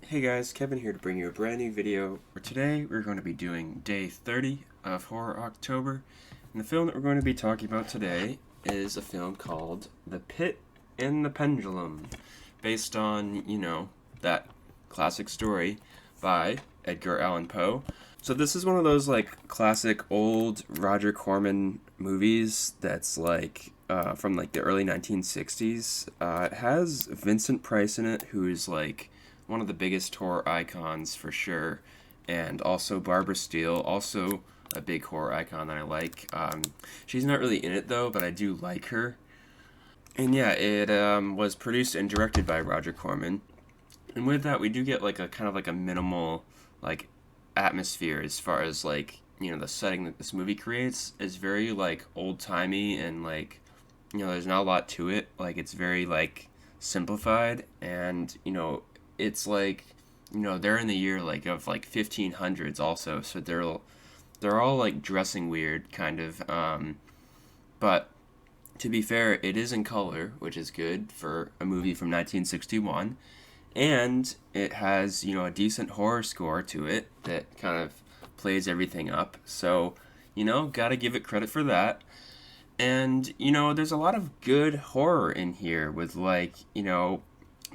Hey guys, Kevin here to bring you a brand new video. For today, we're going to be doing day 30 of Horror October. And the film that we're going to be talking about today is a film called The Pit and the Pendulum, based on, that classic story by Edgar Allan Poe. So this is one of those classic old Roger Corman movies that's from the early 1960s. It has Vincent Price in it, who is one of the biggest horror icons for sure, and also Barbara Steele, also a big horror icon that I like. She's not really in it though, but I do like her. And yeah, it was produced and directed by Roger Corman. And with that, we do get a kind of a minimal atmosphere as far as the setting that this movie creates is very old timey and there's not a lot to it. It's very simplified, and it's they're in the year of 1500s also, so they're all dressing weird kind of, but to be fair, it is in color, which is good for a movie from 1961, and it has a decent horror score to it that kind of plays everything up, so gotta give it credit for that. And there's a lot of good horror in here with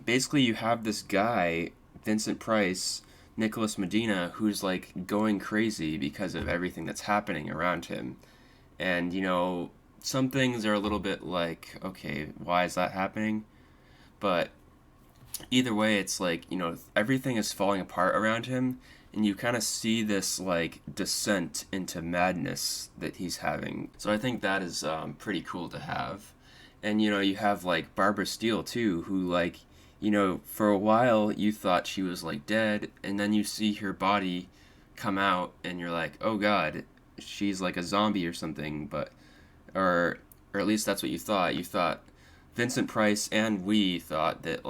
basically you have this guy, Vincent Price, Nicholas Medina, who's going crazy because of everything that's happening around him. And some things are a little bit okay, why is that happening? But either way, it's everything is falling apart around him, and you kind of see this descent into madness that he's having. So I think that is pretty cool to have. And you have Barbara Steele too, who for a while you thought she was dead, and then you see her body come out and you're like, oh god, she's like a zombie or something. But or at least that's what you thought. You thought Vincent Price and we thought that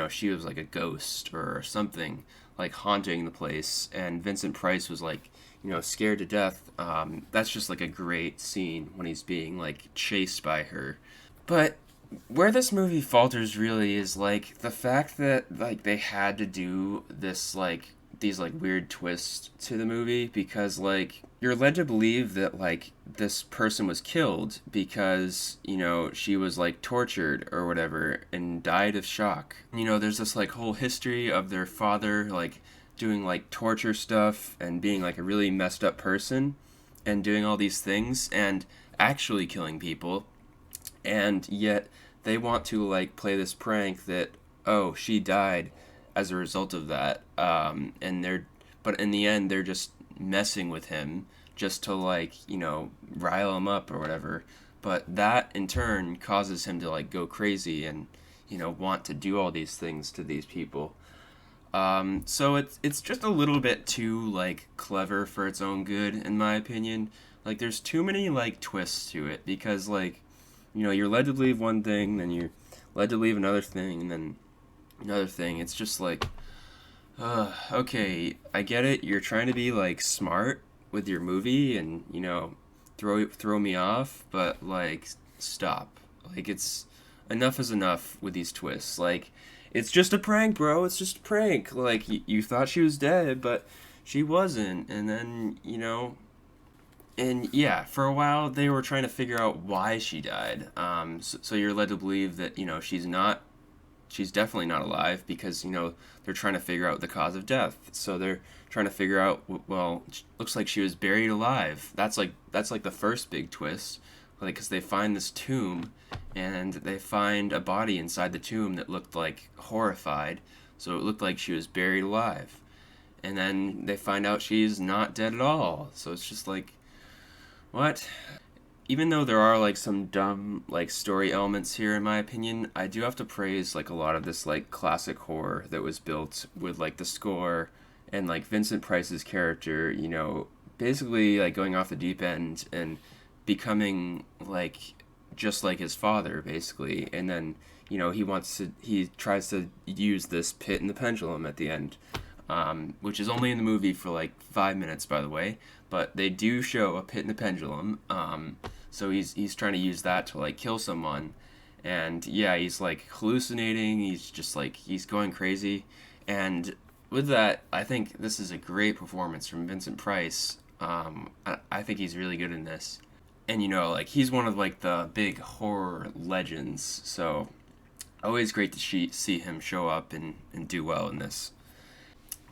she was like a ghost or something haunting the place, and Vincent Price was scared to death. That's just a great scene when he's being chased by her. But where this movie falters really is the fact that they had to do this these weird twists to the movie, because you're led to believe that this person was killed because she was tortured or whatever and died of shock. There's this whole history of their father doing torture stuff and being a really messed up person and doing all these things and actually killing people, and yet they want to play this prank that, oh, she died as a result of that, but in the end they're just messing with him just to rile him up or whatever. But that in turn causes him to go crazy and want to do all these things to these people. So it's just a little bit too clever for its own good, in my opinion. There's too many twists to it, because you're led to believe one thing, then you're led to believe another thing, and then another thing. It's just okay, I get it. You're trying to be smart with your movie and throw me off, but stop. It's enough is enough with these twists. It's just a prank, bro. It's just a prank. You thought she was dead, but she wasn't, and then and yeah, for a while they were trying to figure out why she died. So you're led to believe that she's definitely not alive, because they're trying to figure out the cause of death. So they're trying to figure out, well, looks like she was buried alive. That's the first big twist, because they find this tomb and they find a body inside the tomb that looked horrified. So it looked like she was buried alive, and then they find out she's not dead at all. So it's just what? Even though there are some dumb story elements here, in my opinion, I do have to praise a lot of this classic horror that was built with the score and Vincent Price's character, basically going off the deep end and becoming just like his father, basically. And then he tries to use this pit and the pendulum at the end, which is only in the movie for 5 minutes, by the way, but they do show a pit and the pendulum. So he's trying to use that to kill someone, and yeah, he's hallucinating. He's just he's going crazy, And with that, I think this is a great performance from Vincent Price. I think he's really good in this. And like he's one of like the big horror legends, so always great to see him show up and do well in this.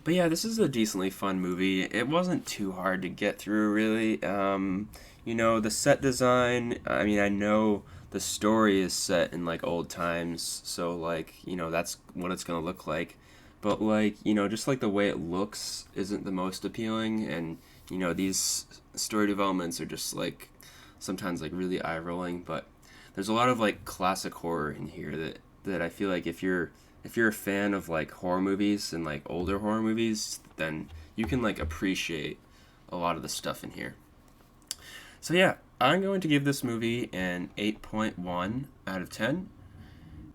But yeah, this is a decently fun movie. It wasn't too hard to get through, really. The set design, I mean, I know the story is set in like old times, so like, that's what it's gonna look like. But like, just like the way it looks isn't the most appealing, and these story developments are just like sometimes like really eye rolling. But there's a lot of like classic horror in here that I feel like if you're a fan of like horror movies and like older horror movies, then you can like appreciate a lot of the stuff in here. So yeah, I'm going to give this movie an 8.1 out of 10.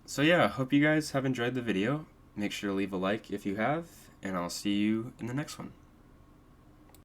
So yeah, hope you guys have enjoyed the video. Make sure to leave a like if you have, and I'll see you in the next one.